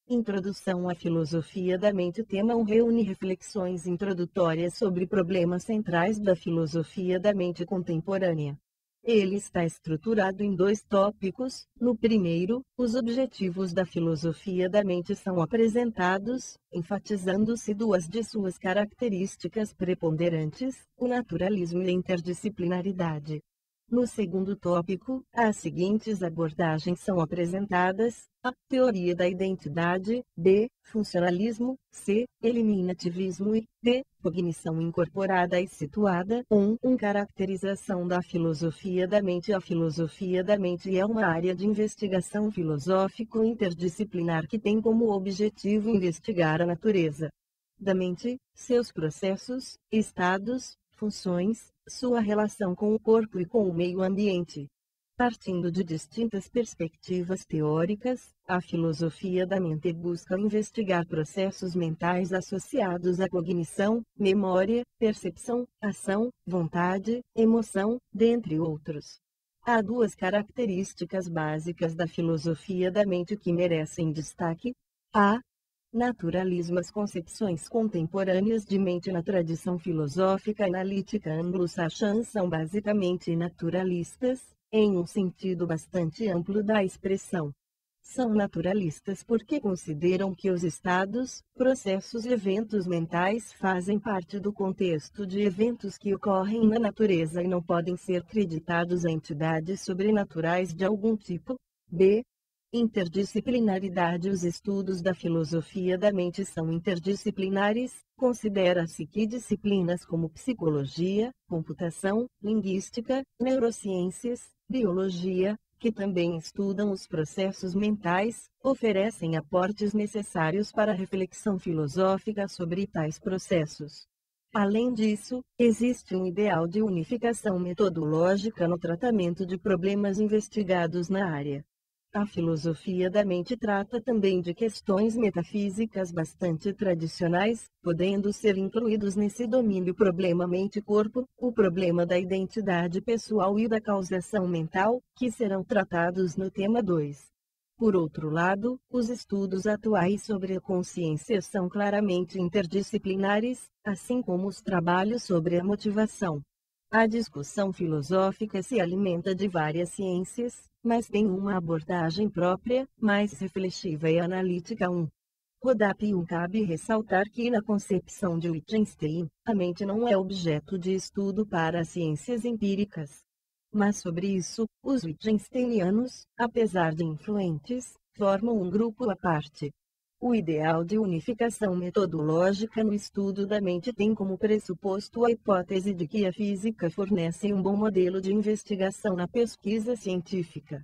Introdução à Filosofia da Mente. O tema 1 reúne reflexões introdutórias sobre problemas centrais da filosofia da mente contemporânea. Ele está estruturado em 2 tópicos. No primeiro, os objetivos da filosofia da mente são apresentados, enfatizando-se 2 de suas características preponderantes: o naturalismo e a interdisciplinaridade. No segundo tópico, as seguintes abordagens são apresentadas: a teoria da identidade, b. funcionalismo, c. eliminativismo e d. cognição incorporada e situada. 1. Caracterização da filosofia da mente. A filosofia da mente é uma área de investigação filosófico-interdisciplinar que tem como objetivo investigar a natureza da mente, seus processos, estados, funções, sua relação com o corpo e com o meio ambiente. Partindo de distintas perspectivas teóricas, a filosofia da mente busca investigar processos mentais associados à cognição, memória, percepção, ação, vontade, emoção, dentre outros. Há 2 características básicas da filosofia da mente que merecem destaque: a. naturalismo. As concepções contemporâneas de mente na tradição filosófica analítica anglo-saxã são basicamente naturalistas, em um sentido bastante amplo da expressão. São naturalistas porque consideram que os estados, processos e eventos mentais fazem parte do contexto de eventos que ocorrem na natureza e não podem ser creditados a entidades sobrenaturais de algum tipo. b. interdisciplinaridade. Os estudos da filosofia da mente são interdisciplinares. Considera-se que disciplinas como psicologia, computação, linguística, neurociências, biologia, que também estudam os processos mentais, oferecem aportes necessários para a reflexão filosófica sobre tais processos. Além disso, existe um ideal de unificação metodológica no tratamento de problemas investigados na área. A filosofia da mente trata também de questões metafísicas bastante tradicionais, podendo ser incluídos nesse domínio o problema mente-corpo, o problema da identidade pessoal e da causação mental, que serão tratados no tema 2. Por outro lado, os estudos atuais sobre a consciência são claramente interdisciplinares, assim como os trabalhos sobre a motivação. A discussão filosófica se alimenta de várias ciências, mas tem uma abordagem própria, mais reflexiva e analítica. Rodapio. Cabe ressaltar que na concepção de Wittgenstein, a mente não é objeto de estudo para as ciências empíricas. Mas sobre isso, os Wittgensteinianos, apesar de influentes, formam um grupo à parte. O ideal de unificação metodológica no estudo da mente tem como pressuposto a hipótese de que a física fornece um bom modelo de investigação na pesquisa científica.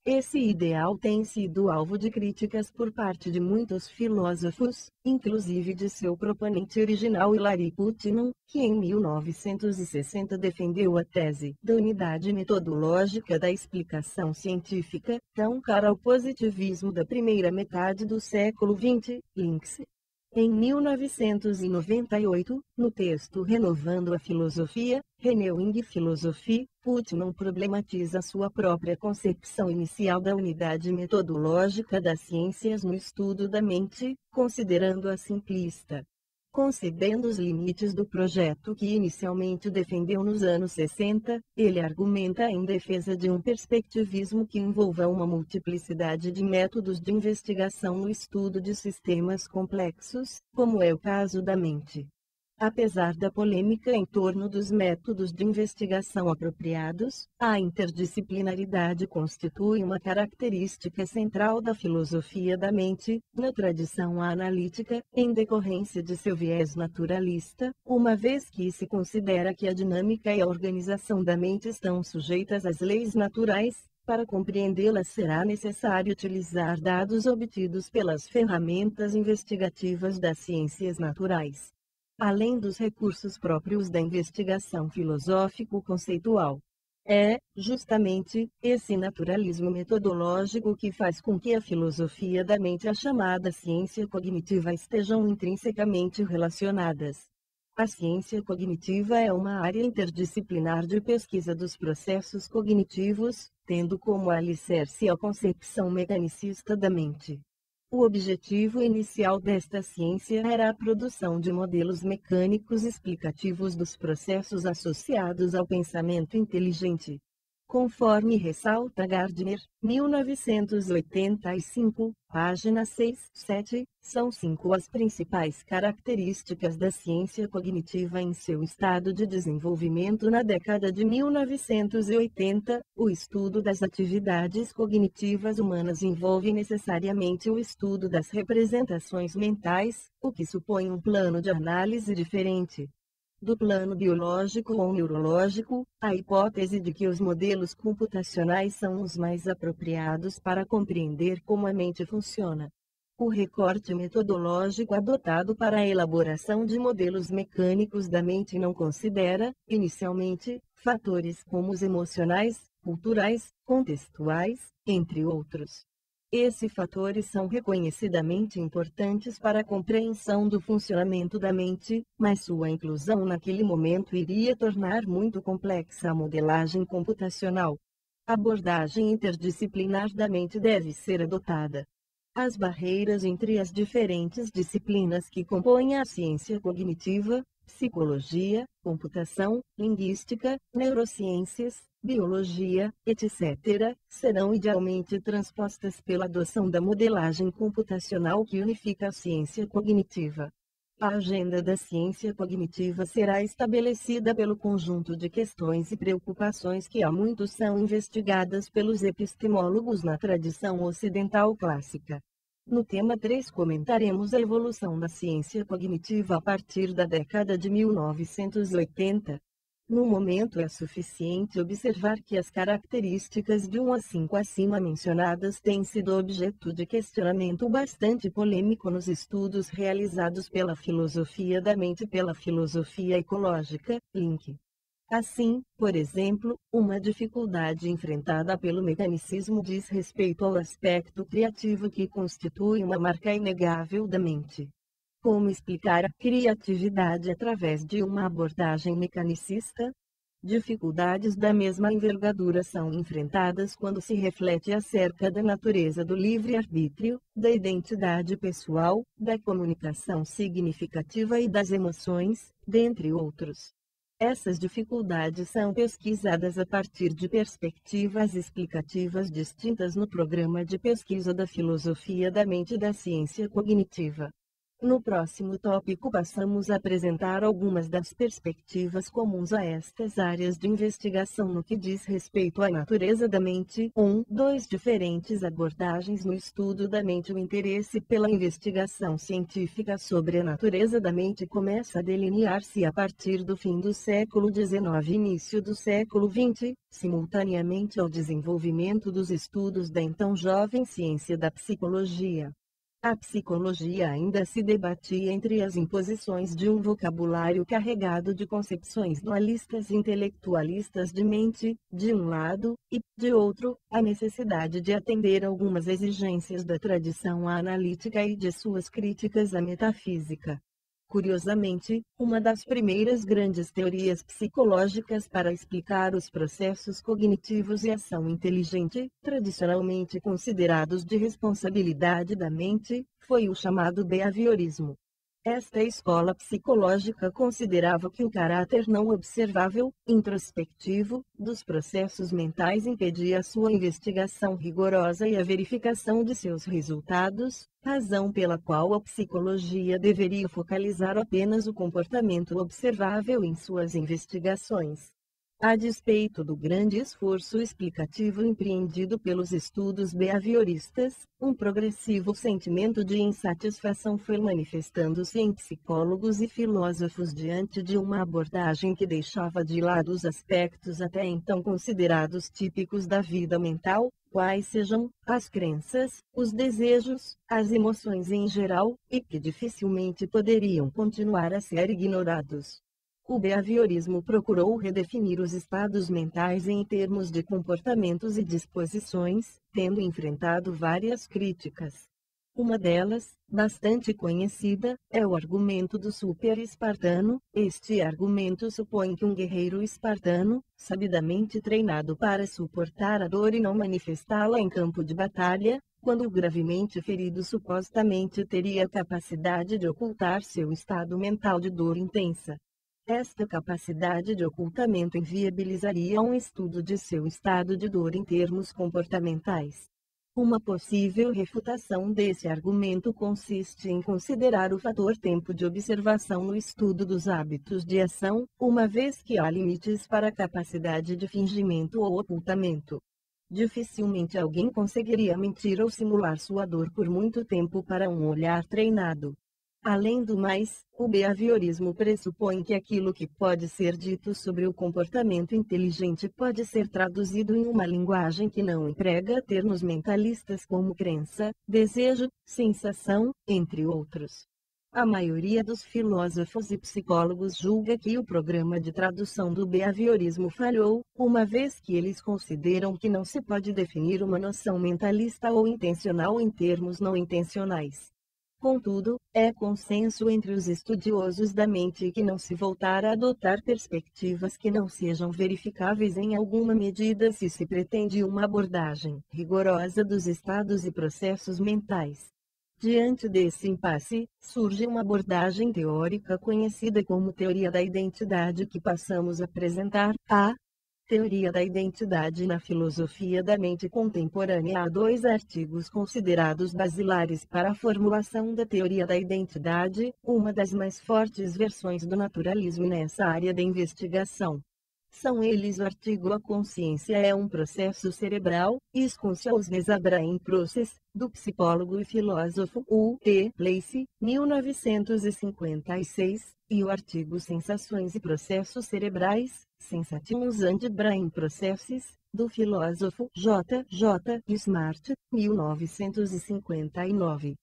Esse ideal tem sido alvo de críticas por parte de muitos filósofos, inclusive de seu proponente original Hilary Putnam, que em 1960 defendeu a tese da unidade metodológica da explicação científica, tão cara ao positivismo da primeira metade do século XX. Links. Em 1998, no texto Renovando a Filosofia, Renewing Philosophy, Putnam problematiza sua própria concepção inicial da unidade metodológica das ciências no estudo da mente, considerando-a simplista. Concebendo os limites do projeto que inicialmente defendeu nos anos 60, ele argumenta em defesa de um perspectivismo que envolva uma multiplicidade de métodos de investigação no estudo de sistemas complexos, como é o caso da mente. Apesar da polêmica em torno dos métodos de investigação apropriados, a interdisciplinaridade constitui uma característica central da filosofia da mente, na tradição analítica, em decorrência de seu viés naturalista, uma vez que se considera que a dinâmica e a organização da mente estão sujeitas às leis naturais. Para compreendê-las será necessário utilizar dados obtidos pelas ferramentas investigativas das ciências naturais, além dos recursos próprios da investigação filosófico-conceitual. É, justamente, esse naturalismo metodológico que faz com que a filosofia da mente e a chamada ciência cognitiva estejam intrinsecamente relacionadas. A ciência cognitiva é uma área interdisciplinar de pesquisa dos processos cognitivos, tendo como alicerce a concepção mecanicista da mente. O objetivo inicial desta ciência era a produção de modelos mecânicos explicativos dos processos associados ao pensamento inteligente. Conforme ressalta Gardner, 1985, página 6, 7, são 5 as principais características da ciência cognitiva em seu estado de desenvolvimento na década de 1980. O estudo das atividades cognitivas humanas envolve necessariamente o estudo das representações mentais, o que supõe um plano de análise diferente do plano biológico ou neurológico. A hipótese de que os modelos computacionais são os mais apropriados para compreender como a mente funciona. O recorte metodológico adotado para a elaboração de modelos mecânicos da mente não considera, inicialmente, fatores como os emocionais, culturais, contextuais, entre outros. Esses fatores são reconhecidamente importantes para a compreensão do funcionamento da mente, mas sua inclusão naquele momento iria tornar muito complexa a modelagem computacional. A abordagem interdisciplinar da mente deve ser adotada. As barreiras entre as diferentes disciplinas que compõem a ciência cognitiva, psicologia, computação, linguística, neurociências, biologia, etc., serão idealmente transpostas pela adoção da modelagem computacional que unifica a ciência cognitiva. A agenda da ciência cognitiva será estabelecida pelo conjunto de questões e preocupações que há muito são investigadas pelos epistemólogos na tradição ocidental clássica. No tema 3 comentaremos a evolução da ciência cognitiva a partir da década de 1980. No momento é suficiente observar que as características de 1 a 5 acima mencionadas têm sido objeto de questionamento bastante polêmico nos estudos realizados pela filosofia da mente e pela filosofia ecológica, Link. Assim, por exemplo, uma dificuldade enfrentada pelo mecanicismo diz respeito ao aspecto criativo que constitui uma marca inegável da mente. Como explicar a criatividade através de uma abordagem mecanicista? Dificuldades da mesma envergadura são enfrentadas quando se reflete acerca da natureza do livre-arbítrio, da identidade pessoal, da comunicação significativa e das emoções, dentre outros. Essas dificuldades são pesquisadas a partir de perspectivas explicativas distintas no programa de pesquisa da filosofia da mente e da ciência cognitiva. No próximo tópico passamos a apresentar algumas das perspectivas comuns a estas áreas de investigação no que diz respeito à natureza da mente. 2 diferentes abordagens no estudo da mente. O interesse pela investigação científica sobre a natureza da mente começa a delinear-se a partir do fim do século XIX e início do século XX, simultaneamente ao desenvolvimento dos estudos da então jovem ciência da psicologia. A psicologia ainda se debatia entre as imposições de um vocabulário carregado de concepções dualistas e intelectualistas de mente, de um lado, e, de outro, a necessidade de atender algumas exigências da tradição analítica e de suas críticas à metafísica. Curiosamente, uma das primeiras grandes teorias psicológicas para explicar os processos cognitivos e ação inteligente, tradicionalmente considerados de responsabilidade da mente, foi o chamado behaviorismo. Esta escola psicológica considerava que o caráter não observável, introspectivo, dos processos mentais impedia a sua investigação rigorosa e a verificação de seus resultados, razão pela qual a psicologia deveria focalizar apenas o comportamento observável em suas investigações. A despeito do grande esforço explicativo empreendido pelos estudos behavioristas, um progressivo sentimento de insatisfação foi manifestando-se em psicólogos e filósofos diante de uma abordagem que deixava de lado os aspectos até então considerados típicos da vida mental, quais sejam as crenças, os desejos, as emoções em geral, e que dificilmente poderiam continuar a ser ignorados. O behaviorismo procurou redefinir os estados mentais em termos de comportamentos e disposições, tendo enfrentado várias críticas. Uma delas, bastante conhecida, é o argumento do super-espartano. Este argumento supõe que um guerreiro espartano, sabidamente treinado para suportar a dor e não manifestá-la em campo de batalha, quando gravemente ferido supostamente teria a capacidade de ocultar seu estado mental de dor intensa. Esta capacidade de ocultamento inviabilizaria um estudo de seu estado de dor em termos comportamentais. Uma possível refutação desse argumento consiste em considerar o fator tempo de observação no estudo dos hábitos de ação, uma vez que há limites para a capacidade de fingimento ou ocultamento. Dificilmente alguém conseguiria mentir ou simular sua dor por muito tempo para um olhar treinado. Além do mais, o behaviorismo pressupõe que aquilo que pode ser dito sobre o comportamento inteligente pode ser traduzido em uma linguagem que não emprega termos mentalistas como crença, desejo, sensação, entre outros. A maioria dos filósofos e psicólogos julga que o programa de tradução do behaviorismo falhou, uma vez que eles consideram que não se pode definir uma noção mentalista ou intencional em termos não intencionais. Contudo, é consenso entre os estudiosos da mente que não se voltar a adotar perspectivas que não sejam verificáveis em alguma medida se se pretende uma abordagem rigorosa dos estados e processos mentais. Diante desse impasse, surge uma abordagem teórica conhecida como teoria da identidade que passamos a apresentar. A teoria da identidade na filosofia da mente contemporânea. Há 2 artigos considerados basilares para a formulação da teoria da identidade, uma das mais fortes versões do naturalismo nessa área de investigação. São eles o artigo A Consciência é um Processo Cerebral, Consciousness Brain Process, do psicólogo e filósofo U.T. Lacey, 1956, e o artigo Sensações e Processos Cerebrais, Sensations and Brain Processes, do filósofo J.J. Smart, 1959.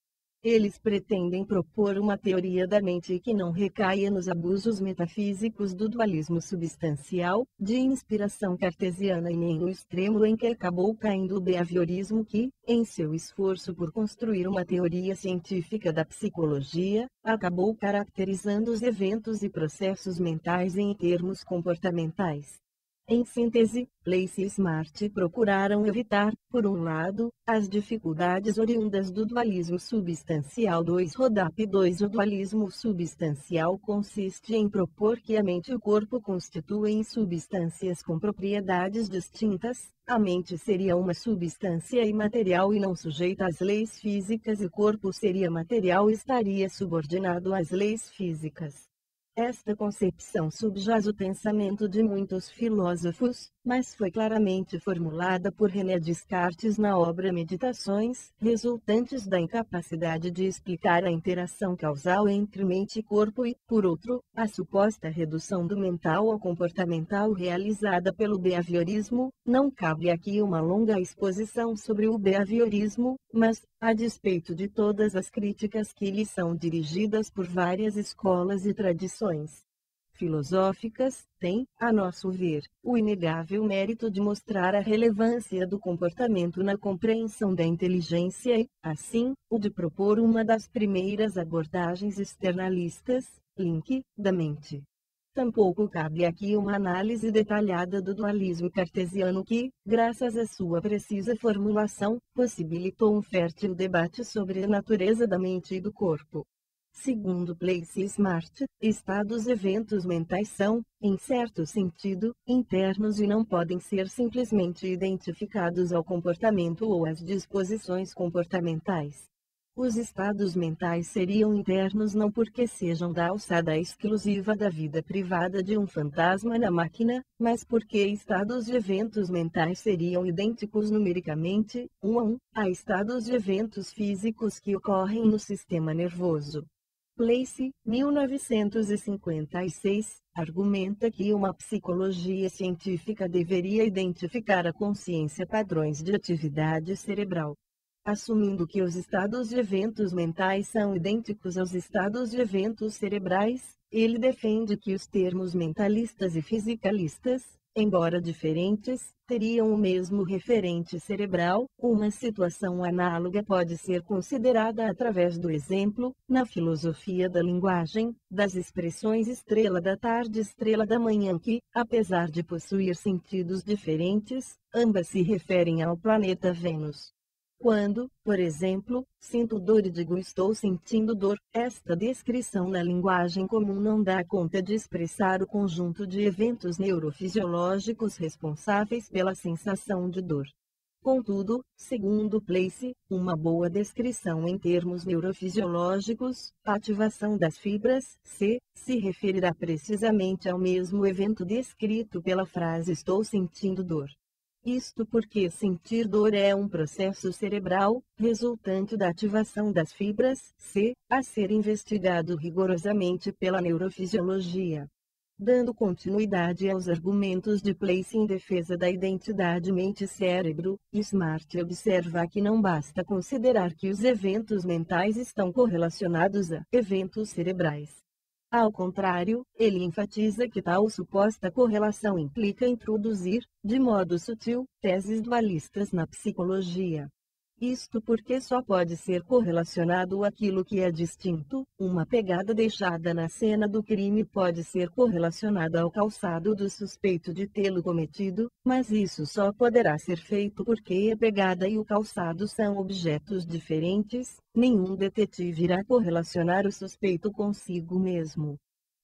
Eles pretendem propor uma teoria da mente que não recaia nos abusos metafísicos do dualismo substancial, de inspiração cartesiana e nem no extremo em que acabou caindo o behaviorismo que, em seu esforço por construir uma teoria científica da psicologia, acabou caracterizando os eventos e processos mentais em termos comportamentais. Em síntese, Lacey e Smart procuraram evitar, por um lado, as dificuldades oriundas do dualismo substancial. 2 Rodap 2 O dualismo substancial consiste em propor que a mente e o corpo constituem substâncias com propriedades distintas. A mente seria uma substância imaterial e não sujeita às leis físicas e o corpo seria material e estaria subordinado às leis físicas. Esta concepção subjaz o pensamento de muitos filósofos, mas foi claramente formulada por René Descartes na obra Meditações, resultantes da incapacidade de explicar a interação causal entre mente e corpo e, por outro, a suposta redução do mental ao comportamental realizada pelo behaviorismo. Não cabe aqui uma longa exposição sobre o behaviorismo, mas, a despeito de todas as críticas que lhe são dirigidas por várias escolas e tradições filosóficas, tem, a nosso ver, o inegável mérito de mostrar a relevância do comportamento na compreensão da inteligência e, assim, o de propor uma das primeiras abordagens externalistas, link, da mente. Tampouco cabe aqui uma análise detalhada do dualismo cartesiano que, graças à sua precisa formulação, possibilitou um fértil debate sobre a natureza da mente e do corpo. Segundo Lacey e Smart, estados eventos mentais são, em certo sentido, internos e não podem ser simplesmente identificados ao comportamento ou às disposições comportamentais. Os estados mentais seriam internos não porque sejam da alçada exclusiva da vida privada de um fantasma na máquina, mas porque estados de eventos mentais seriam idênticos numericamente, 1 a 1, a estados de eventos físicos que ocorrem no sistema nervoso. Lacey, 1956, argumenta que uma psicologia científica deveria identificar a consciência padrões de atividade cerebral. Assumindo que os estados de eventos mentais são idênticos aos estados de eventos cerebrais, ele defende que os termos mentalistas e fisicalistas, embora diferentes, teriam o mesmo referente cerebral. Uma situação análoga pode ser considerada através do exemplo, na filosofia da linguagem, das expressões estrela da tarde e estrela da manhã que, apesar de possuir sentidos diferentes, ambas se referem ao planeta Vênus. Quando, por exemplo, sinto dor e digo estou sentindo dor, esta descrição na linguagem comum não dá conta de expressar o conjunto de eventos neurofisiológicos responsáveis pela sensação de dor. Contudo, segundo Place, uma boa descrição em termos neurofisiológicos, a ativação das fibras C se referirá precisamente ao mesmo evento descrito pela frase estou sentindo dor. Isto porque sentir dor é um processo cerebral, resultante da ativação das fibras C, a ser investigado rigorosamente pela neurofisiologia. Dando continuidade aos argumentos de Place em defesa da identidade mente-cérebro, Smart observa que não basta considerar que os eventos mentais estão correlacionados a eventos cerebrais. Ao contrário, ele enfatiza que tal suposta correlação implica introduzir, de modo sutil, teses dualistas na psicologia. Isto porque só pode ser correlacionado aquilo que é distinto. Uma pegada deixada na cena do crime pode ser correlacionada ao calçado do suspeito de tê-lo cometido, mas isso só poderá ser feito porque a pegada e o calçado são objetos diferentes. Nenhum detetive irá correlacionar o suspeito consigo mesmo.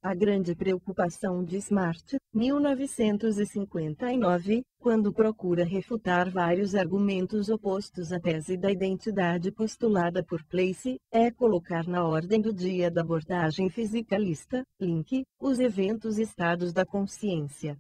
A grande preocupação de Smart, 1959, quando procura refutar vários argumentos opostos à tese da identidade postulada por Place, é colocar na ordem do dia da abordagem fisicalista, Link, os eventos estados da consciência.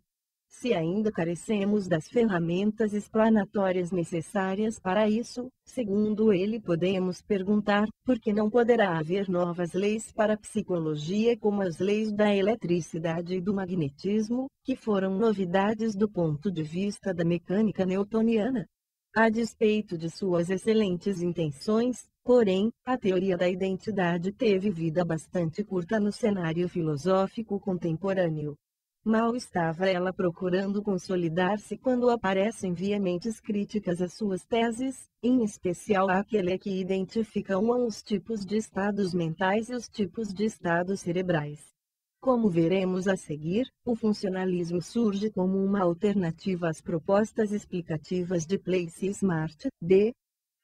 Se ainda carecemos das ferramentas explanatórias necessárias para isso, segundo ele, podemos perguntar: por que não poderá haver novas leis para a psicologia como as leis da eletricidade e do magnetismo, que foram novidades do ponto de vista da mecânica newtoniana? A despeito de suas excelentes intenções, porém, a teoria da identidade teve vida bastante curta no cenário filosófico contemporâneo. Mal estava ela procurando consolidar-se quando aparecem veementes críticas às suas teses, em especial àquele que identificam os tipos de estados mentais e os tipos de estados cerebrais. Como veremos a seguir, o funcionalismo surge como uma alternativa às propostas explicativas de Place e Smart.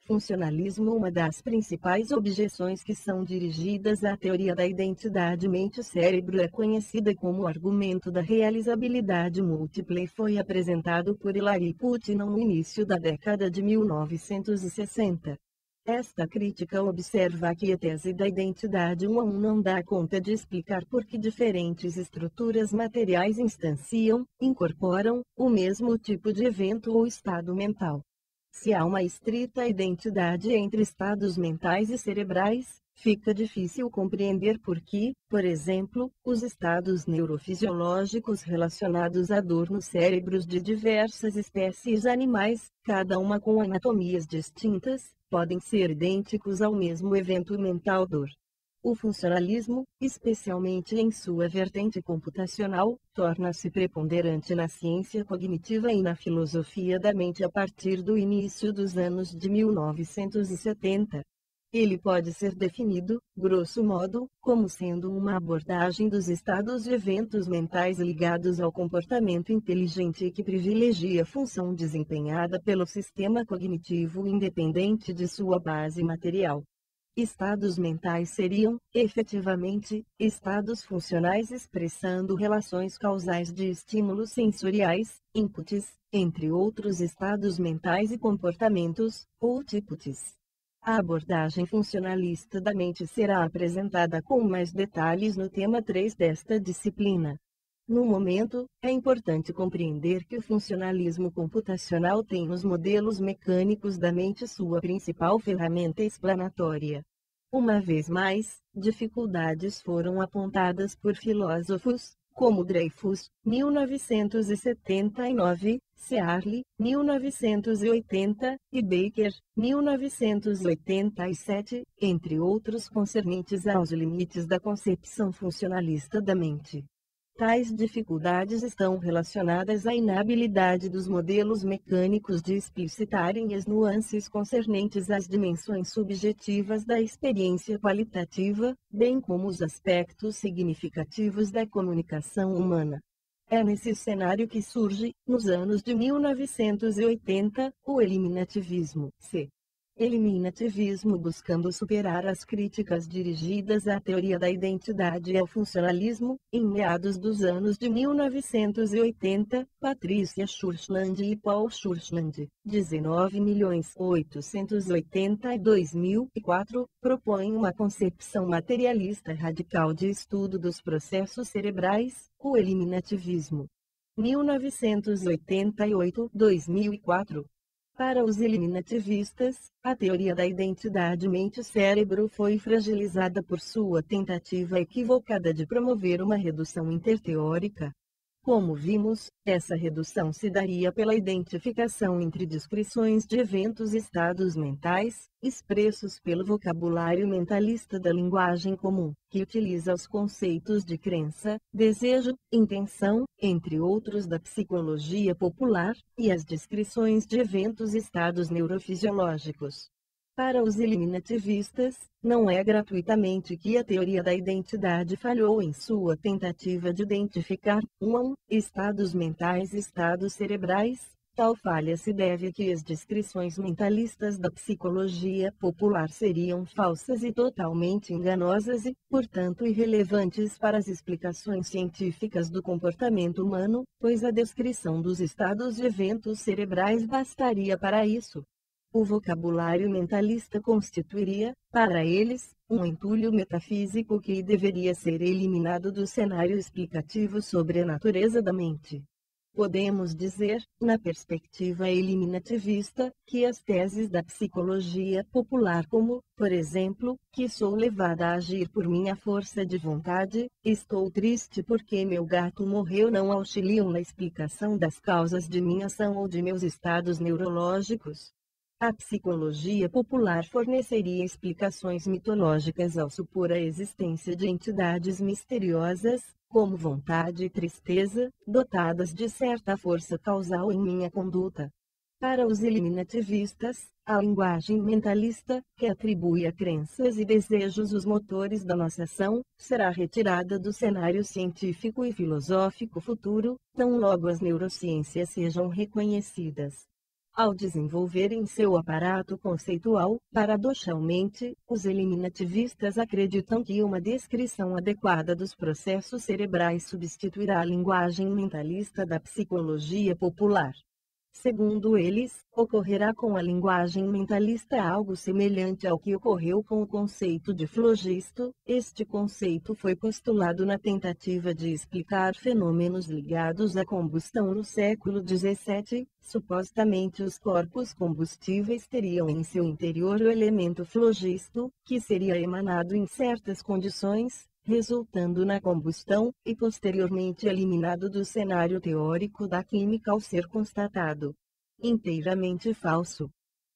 Funcionalismo. Uma das principais objeções que são dirigidas à teoria da identidade mente-cérebro é conhecida como o argumento da realizabilidade múltipla e foi apresentado por Hilary Putnam no início da década de 1960. Esta crítica observa que a tese da identidade 1 a 1 não dá conta de explicar por que diferentes estruturas materiais instanciam, incorporam, o mesmo tipo de evento ou estado mental. Se há uma estrita identidade entre estados mentais e cerebrais, fica difícil compreender por que, por exemplo, os estados neurofisiológicos relacionados à dor nos cérebros de diversas espécies animais, cada uma com anatomias distintas, podem ser idênticos ao mesmo evento mental dor. O funcionalismo, especialmente em sua vertente computacional, torna-se preponderante na ciência cognitiva e na filosofia da mente a partir do início dos anos de 1970. Ele pode ser definido, grosso modo, como sendo uma abordagem dos estados e eventos mentais ligados ao comportamento inteligente e que privilegia a função desempenhada pelo sistema cognitivo independente de sua base material. Estados mentais seriam, efetivamente, estados funcionais expressando relações causais de estímulos sensoriais, inputs, entre outros estados mentais e comportamentos, outputs. A abordagem funcionalista da mente será apresentada com mais detalhes no tema 3 desta disciplina. No momento, é importante compreender que o funcionalismo computacional tem nos modelos mecânicos da mente sua principal ferramenta explanatória. Uma vez mais, dificuldades foram apontadas por filósofos, como Dreyfus, 1979, Searle, 1980, e Baker, 1987, entre outros concernentes aos limites da concepção funcionalista da mente. Tais dificuldades estão relacionadas à inabilidade dos modelos mecânicos de explicitarem as nuances concernentes às dimensões subjetivas da experiência qualitativa, bem como os aspectos significativos da comunicação humana. É nesse cenário que surge, nos anos de 1980, o eliminativismo. Eliminativismo buscando superar as críticas dirigidas à teoria da identidade e ao funcionalismo. Em meados dos anos de 1980, Patricia Schurchland e Paul Schurchland, 19.880-2004, propõem uma concepção materialista radical de estudo dos processos cerebrais, o eliminativismo. 1988-2004. Para os eliminativistas, a teoria da identidade mente-cérebro foi fragilizada por sua tentativa equivocada de promover uma redução interteórica. Como vimos, essa redução se daria pela identificação entre descrições de eventos e estados mentais, expressos pelo vocabulário mentalista da linguagem comum, que utiliza os conceitos de crença, desejo, intenção, entre outros da psicologia popular, e as descrições de eventos e estados neurofisiológicos. Para os eliminativistas, não é gratuitamente que a teoria da identidade falhou em sua tentativa de identificar estados mentais e estados cerebrais. Tal falha se deve a que as descrições mentalistas da psicologia popular seriam falsas e totalmente enganosas e, portanto, irrelevantes para as explicações científicas do comportamento humano, pois a descrição dos estados e eventos cerebrais bastaria para isso. O vocabulário mentalista constituiria, para eles, um entulho metafísico que deveria ser eliminado do cenário explicativo sobre a natureza da mente. Podemos dizer, na perspectiva eliminativista, que as teses da psicologia popular como, por exemplo, que sou levada a agir por minha força de vontade, estou triste porque meu gato morreu não auxiliam na explicação das causas de minha ação ou de meus estados neurológicos. A psicologia popular forneceria explicações mitológicas ao supor a existência de entidades misteriosas, como vontade e tristeza, dotadas de certa força causal em minha conduta. Para os eliminativistas, a linguagem mentalista, que atribui a crenças e desejos os motores da nossa ação, será retirada do cenário científico e filosófico futuro, tão logo as neurociências sejam reconhecidas. Ao desenvolverem seu aparato conceitual, paradoxalmente, os eliminativistas acreditam que uma descrição adequada dos processos cerebrais substituirá a linguagem mentalista da psicologia popular. Segundo eles, ocorrerá com a linguagem mentalista algo semelhante ao que ocorreu com o conceito de flogisto. Este conceito foi postulado na tentativa de explicar fenômenos ligados à combustão no século XVII. Supostamente os corpos combustíveis teriam em seu interior o elemento flogisto, que seria emanado em certas condições, resultando na combustão, e posteriormente eliminado do cenário teórico da química ao ser constatado. Inteiramente falso.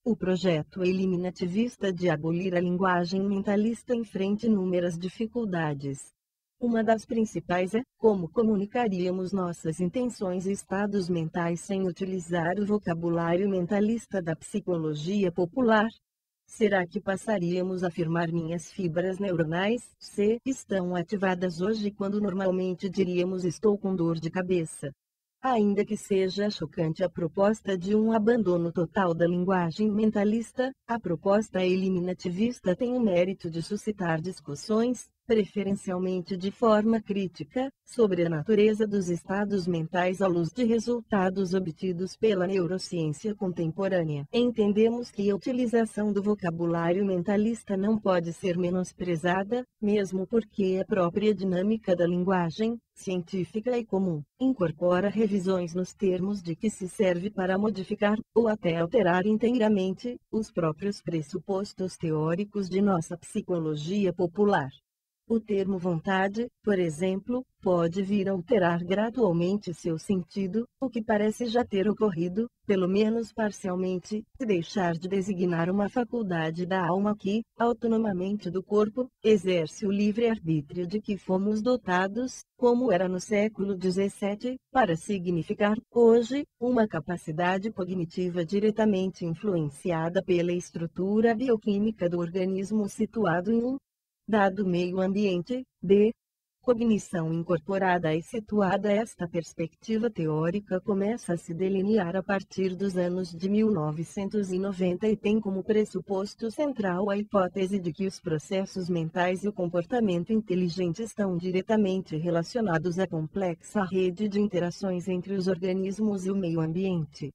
O projeto eliminativista de abolir a linguagem mentalista enfrenta inúmeras dificuldades. Uma das principais é, como comunicaríamos nossas intenções e estados mentais sem utilizar o vocabulário mentalista da psicologia popular? Será que passaríamos a afirmar minhas fibras neuronais estão ativadas hoje quando normalmente diríamos estou com dor de cabeça? Ainda que seja chocante a proposta de um abandono total da linguagem mentalista, a proposta eliminativista tem o mérito de suscitar discussões, preferencialmente de forma crítica, sobre a natureza dos estados mentais à luz de resultados obtidos pela neurociência contemporânea. Entendemos que a utilização do vocabulário mentalista não pode ser menosprezada, mesmo porque a própria dinâmica da linguagem, científica e comum, incorpora revisões nos termos de que se serve para modificar, ou até alterar inteiramente, os próprios pressupostos teóricos de nossa psicologia popular. O termo vontade, por exemplo, pode vir a alterar gradualmente seu sentido, o que parece já ter ocorrido, pelo menos parcialmente, se deixar de designar uma faculdade da alma que, autonomamente do corpo, exerce o livre-arbítrio de que fomos dotados, como era no século XVII, para significar, hoje, uma capacidade cognitiva diretamente influenciada pela estrutura bioquímica do organismo situado em um dado meio ambiente, Cognição incorporada e situada. Esta perspectiva teórica começa a se delinear a partir dos anos de 1990 e tem como pressuposto central a hipótese de que os processos mentais e o comportamento inteligente estão diretamente relacionados à complexa rede de interações entre os organismos e o meio ambiente.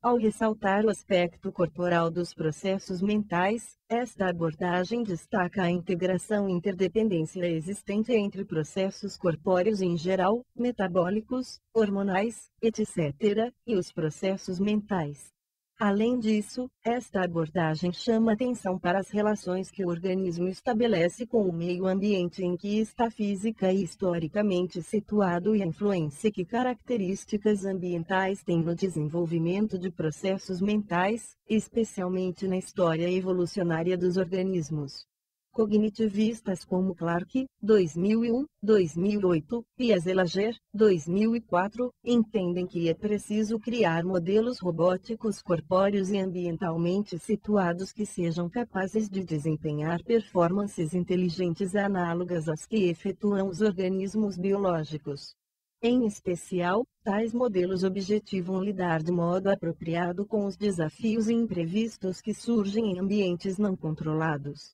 Ao ressaltar o aspecto corporal dos processos mentais, esta abordagem destaca a integração e interdependência existente entre processos corpóreos em geral, metabólicos, hormonais, etc., e os processos mentais. Além disso, esta abordagem chama atenção para as relações que o organismo estabelece com o meio ambiente em que está física e historicamente situado e a influência que características ambientais têm no desenvolvimento de processos mentais, especialmente na história evolucionária dos organismos. Cognitivistas como Clark, 2001, 2008, e Azelager, 2004, entendem que é preciso criar modelos robóticos corpóreos e ambientalmente situados que sejam capazes de desempenhar performances inteligentes análogas às que efetuam os organismos biológicos. Em especial, tais modelos objetivam lidar de modo apropriado com os desafios e imprevistos que surgem em ambientes não controlados.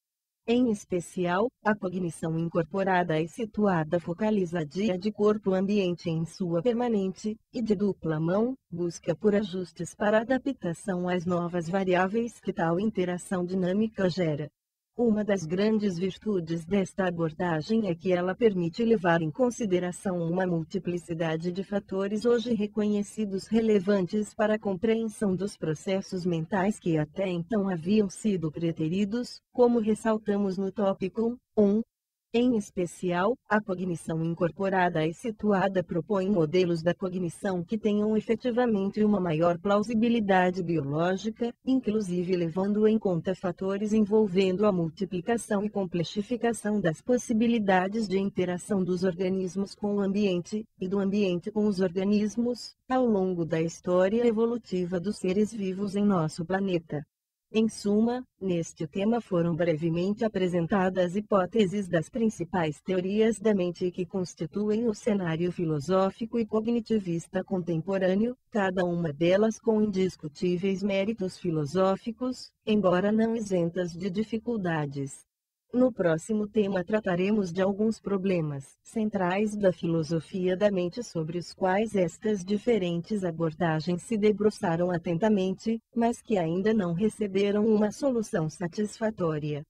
Em especial, a cognição incorporada e situada focaliza a dia de corpo-ambiente em sua permanente, e de dupla mão, busca por ajustes para adaptação às novas variáveis que tal interação dinâmica gera. Uma das grandes virtudes desta abordagem é que ela permite levar em consideração uma multiplicidade de fatores hoje reconhecidos relevantes para a compreensão dos processos mentais que até então haviam sido preteridos, como ressaltamos no tópico 1. Em especial, a cognição incorporada e situada propõe modelos da cognição que tenham efetivamente uma maior plausibilidade biológica, inclusive levando em conta fatores envolvendo a multiplicação e complexificação das possibilidades de interação dos organismos com o ambiente, e do ambiente com os organismos, ao longo da história evolutiva dos seres vivos em nosso planeta. Em suma, neste tema foram brevemente apresentadas hipóteses das principais teorias da mente que constituem o cenário filosófico e cognitivista contemporâneo, cada uma delas com indiscutíveis méritos filosóficos, embora não isentas de dificuldades. No próximo tema trataremos de alguns problemas centrais da filosofia da mente sobre os quais estas diferentes abordagens se debruçaram atentamente, mas que ainda não receberam uma solução satisfatória.